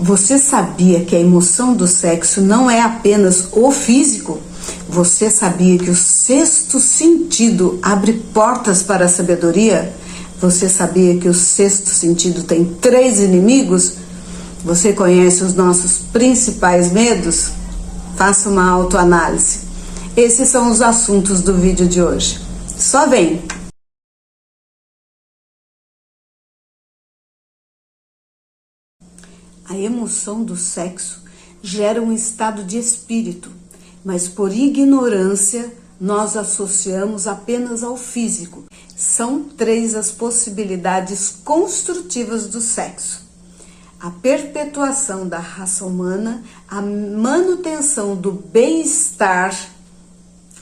Você sabia que a emoção do sexo não é apenas o físico? Você sabia que o sexto sentido abre portas para a sabedoria? Você sabia que o sexto sentido tem 3 inimigos? Você conhece os nossos principais medos? Faça uma autoanálise. Esses são os assuntos do vídeo de hoje. Só vem! A emoção do sexo gera um estado de espírito, mas por ignorância nós associamos apenas ao físico. São 3 as possibilidades construtivas do sexo: a perpetuação da raça humana, a manutenção do bem-estar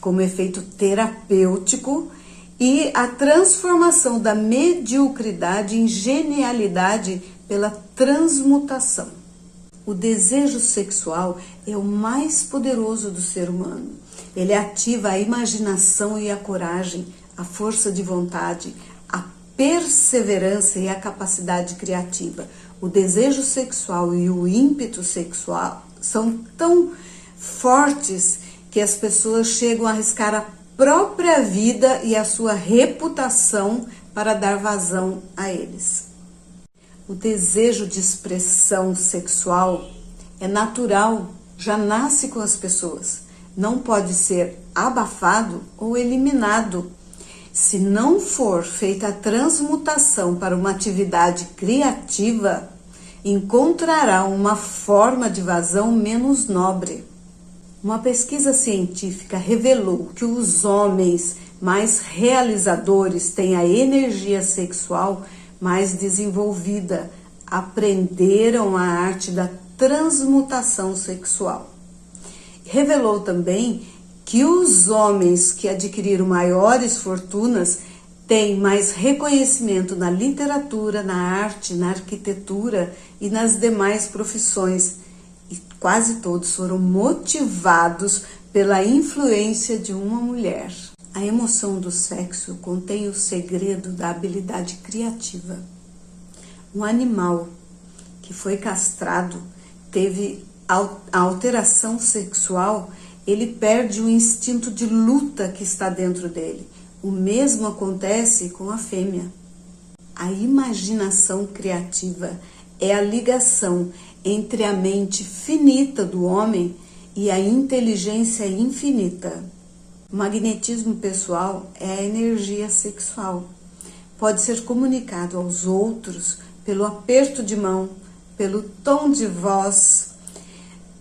como efeito terapêutico e a transformação da mediocridade em genialidade pela transmutação. O desejo sexual é o mais poderoso do ser humano. Ele ativa a imaginação e a coragem, a força de vontade, a perseverança e a capacidade criativa. O desejo sexual e o ímpeto sexual são tão fortes que as pessoas chegam a arriscar a própria vida e a sua reputação para dar vazão a eles. O desejo de expressão sexual é natural, já nasce com as pessoas. Não pode ser abafado ou eliminado. Se não for feita a transmutação para uma atividade criativa, encontrará uma forma de vazão menos nobre. Uma pesquisa científica revelou que os homens mais realizadores têm a energia sexual mais desenvolvida, aprenderam a arte da transmutação sexual. Revelou também que os homens que adquiriram maiores fortunas têm mais reconhecimento na literatura, na arte, na arquitetura e nas demais profissões, e quase todos foram motivados pela influência de uma mulher. A emoção do sexo contém o segredo da habilidade criativa. Um animal que foi castrado, teve alteração sexual, ele perde o instinto de luta que está dentro dele. O mesmo acontece com a fêmea. A imaginação criativa é a ligação entre a mente finita do homem e a inteligência infinita. O magnetismo pessoal é a energia sexual. Pode ser comunicado aos outros pelo aperto de mão, pelo tom de voz,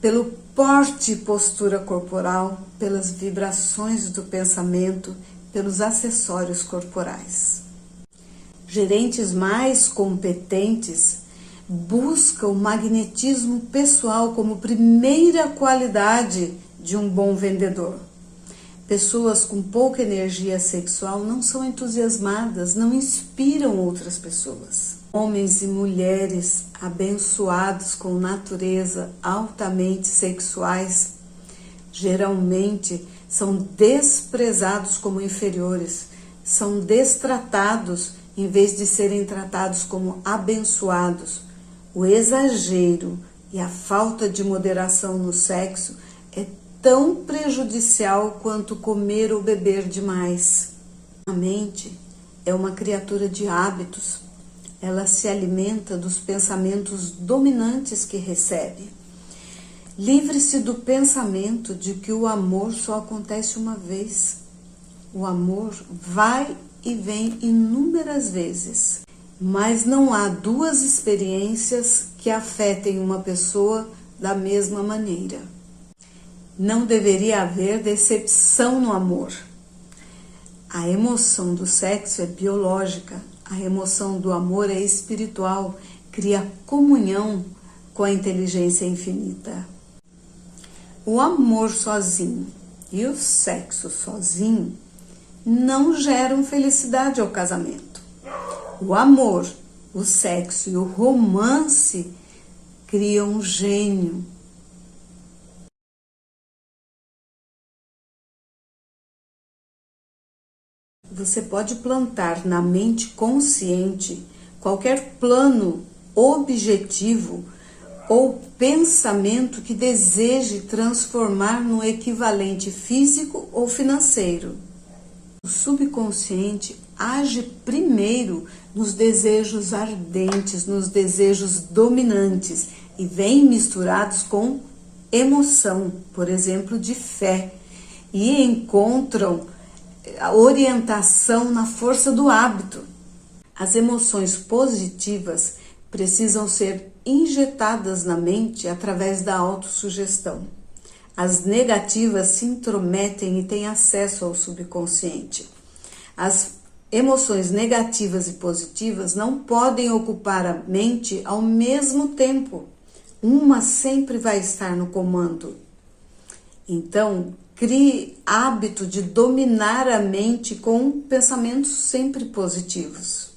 pelo porte e postura corporal, pelas vibrações do pensamento, pelos acessórios corporais. Gerentes mais competentes buscam o magnetismo pessoal como primeira qualidade de um bom vendedor. Pessoas com pouca energia sexual não são entusiasmadas, não inspiram outras pessoas. Homens e mulheres abençoados com natureza altamente sexuais geralmente são desprezados como inferiores, são destratados em vez de serem tratados como abençoados. O exagero e a falta de moderação no sexo é tão prejudicial quanto comer ou beber demais. A mente é uma criatura de hábitos. Ela se alimenta dos pensamentos dominantes que recebe. Livre-se do pensamento de que o amor só acontece uma vez. O amor vai e vem inúmeras vezes, mas não há 2 experiências que afetem uma pessoa da mesma maneira. Não deveria haver decepção no amor. A emoção do sexo é biológica, a emoção do amor é espiritual, cria comunhão com a inteligência infinita. O amor sozinho e o sexo sozinho não geram felicidade ao casamento. O amor, o sexo e o romance criam um gênio. Você pode plantar na mente consciente qualquer plano objetivo ou pensamento que deseje transformar num equivalente físico ou financeiro. O subconsciente age primeiro nos desejos ardentes, nos desejos dominantes e vem misturados com emoção, por exemplo, de fé, e encontram a orientação na força do hábito. As emoções positivas precisam ser injetadas na mente através da autossugestão. As negativas se intrometem e têm acesso ao subconsciente. As emoções negativas e positivas não podem ocupar a mente ao mesmo tempo. Uma sempre vai estar no comando. Então, crie hábito de dominar a mente com pensamentos sempre positivos.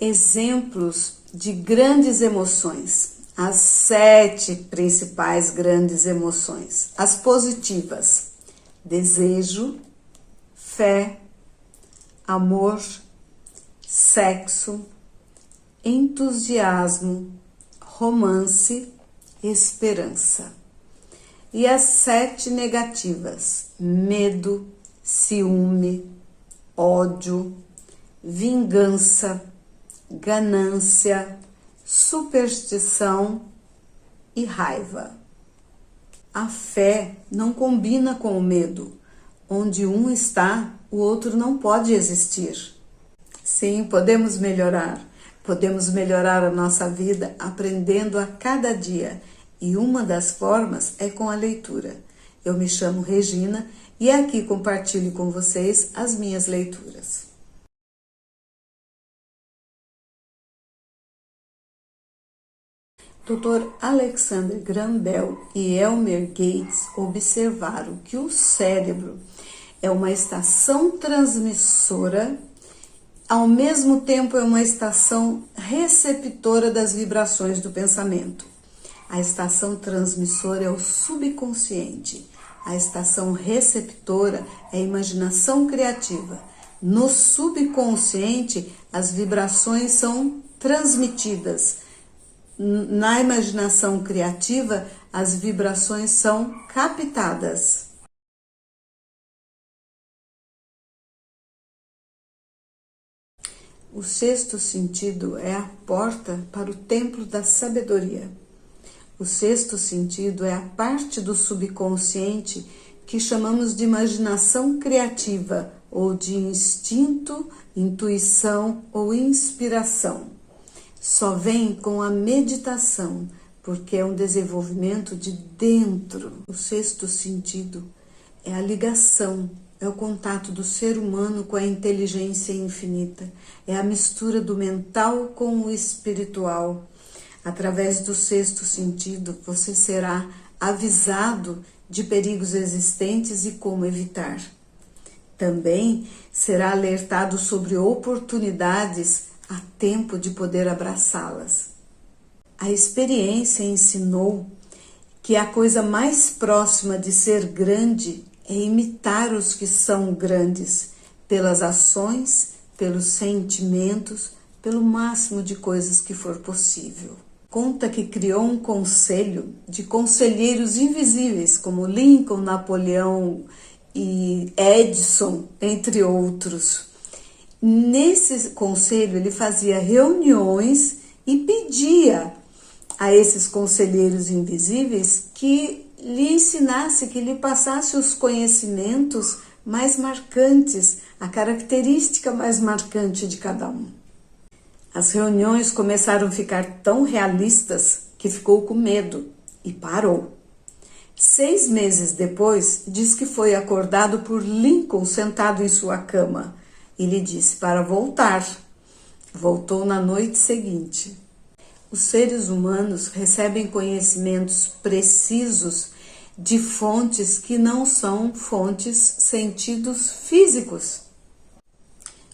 Exemplos de grandes emoções. As 7 principais grandes emoções. As positivas: desejo, fé, amor, sexo, entusiasmo, romance, esperança. E as 7 negativas: medo, ciúme, ódio, vingança, ganância, superstição e raiva. A fé não combina com o medo. Onde um está, o outro não pode existir. Sim, podemos melhorar. Podemos melhorar a nossa vida aprendendo a cada dia. E uma das formas é com a leitura. Eu me chamo Regina e aqui compartilho com vocês as minhas leituras. Dr. Alexander Graham Bell e Elmer Gates observaram que o cérebro é uma estação transmissora, ao mesmo tempo é uma estação receptora das vibrações do pensamento. A estação transmissora é o subconsciente, a estação receptora é a imaginação criativa. No subconsciente, as vibrações são transmitidas. Na imaginação criativa, as vibrações são captadas. O sexto sentido é a porta para o templo da sabedoria. O sexto sentido é a parte do subconsciente que chamamos de imaginação criativa, ou de instinto, intuição ou inspiração. Só vem com a meditação, porque é um desenvolvimento de dentro. O sexto sentido é a ligação, é o contato do ser humano com a inteligência infinita, é a mistura do mental com o espiritual. Através do sexto sentido, você será avisado de perigos existentes e como evitar. Também será alertado sobre oportunidades a tempo de poder abraçá-las. A experiência ensinou que a coisa mais próxima de ser grande é imitar os que são grandes, pelas ações, pelos sentimentos, pelo máximo de coisas que for possível. Conta que criou um conselho de conselheiros invisíveis, como Lincoln, Napoleão e Edison, entre outros. Nesse conselho, ele fazia reuniões e pedia a esses conselheiros invisíveis que lhe ensinasse, que lhe passasse os conhecimentos mais marcantes, a característica mais marcante de cada um. As reuniões começaram a ficar tão realistas que ficou com medo e parou. 6 meses depois, diz que foi acordado por Lincoln sentado em sua cama. E lhe disse para voltar. Voltou na noite seguinte. Os seres humanos recebem conhecimentos precisos de fontes que não são fontes sentidos físicos.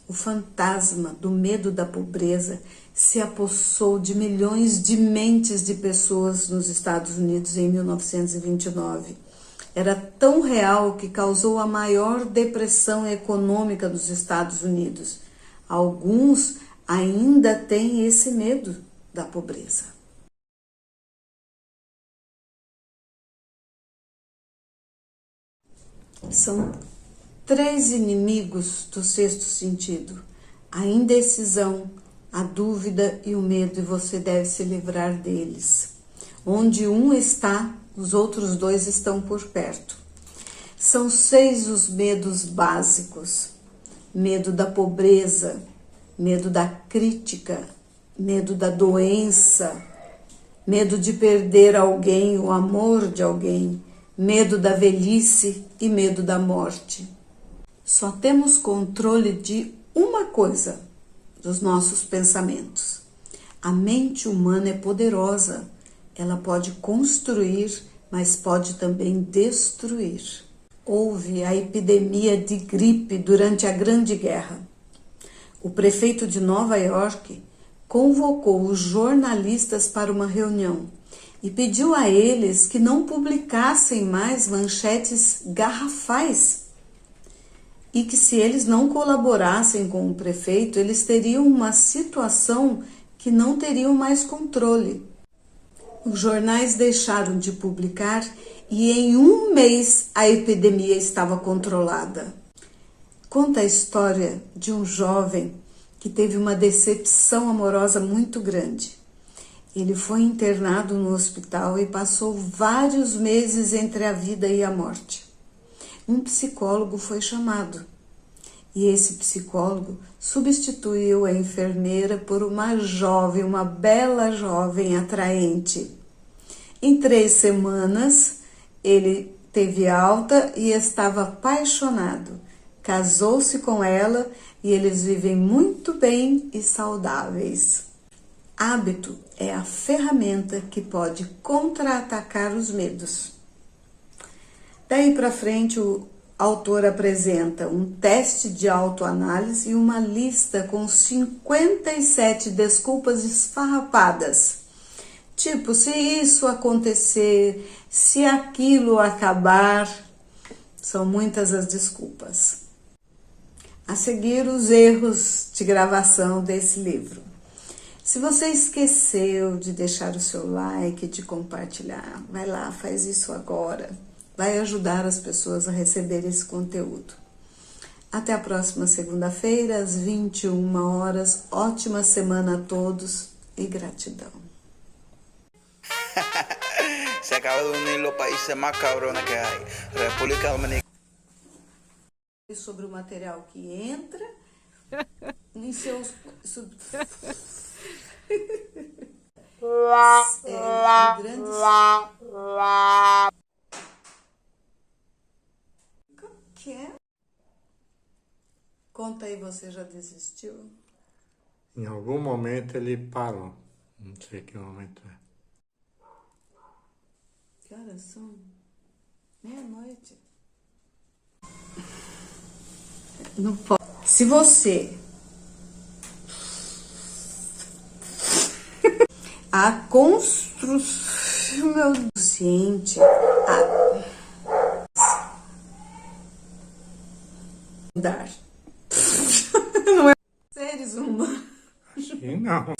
O fantasma do medo da pobreza se apossou de milhões de mentes de pessoas nos Estados Unidos em 1929. Era tão real que causou a maior depressão econômica dos Estados Unidos. Alguns ainda têm esse medo da pobreza. São 3 inimigos do sexto sentido: a indecisão, a dúvida e o medo, e você deve se livrar deles. Onde um está, os outros 2 estão por perto. São 6 os medos básicos: medo da pobreza, medo da crítica, medo da doença, medo de perder alguém, o amor de alguém, medo da velhice e medo da morte. Só temos controle de uma coisa, dos nossos pensamentos. A mente humana é poderosa. Ela pode construir, mas pode também destruir. Houve a epidemia de gripe durante a Grande Guerra. O prefeito de Nova York convocou os jornalistas para uma reunião e pediu a eles que não publicassem mais manchetes garrafais e que, se eles não colaborassem com o prefeito, eles teriam uma situação que não teriam mais controle. Os jornais deixaram de publicar e em 1 mês a epidemia estava controlada. Conta a história de um jovem que teve uma decepção amorosa muito grande. Ele foi internado no hospital e passou vários meses entre a vida e a morte. Um psicólogo foi chamado e esse psicólogo substituiu a enfermeira por uma jovem, uma bela jovem atraente. Em 3 semanas, ele teve alta e estava apaixonado. Casou-se com ela e eles vivem muito bem e saudáveis. Hábito é a ferramenta que pode contra-atacar os medos. Daí para frente, o autor apresenta um teste de autoanálise e uma lista com 57 desculpas esfarrapadas. Tipo, se isso acontecer, se aquilo acabar, são muitas as desculpas. A seguir, os erros de gravação desse livro. Se você esqueceu de deixar o seu like, de compartilhar, vai lá, faz isso agora. Vai ajudar as pessoas a receber esse conteúdo. Até a próxima segunda-feira, às 21 horas. Ótima semana a todos e gratidão. Se acaba de unir los países más cabrones que hay. República Dominicana. Sobre o material que entra em seus grandes. Como que é? Conta aí, você já desistiu? Em algum momento ele parou. Não sei que momento é. Que horas são? Meia-noite. Não pode. Se você a construção meu consciente mudar não é seres humanos. Acho que não.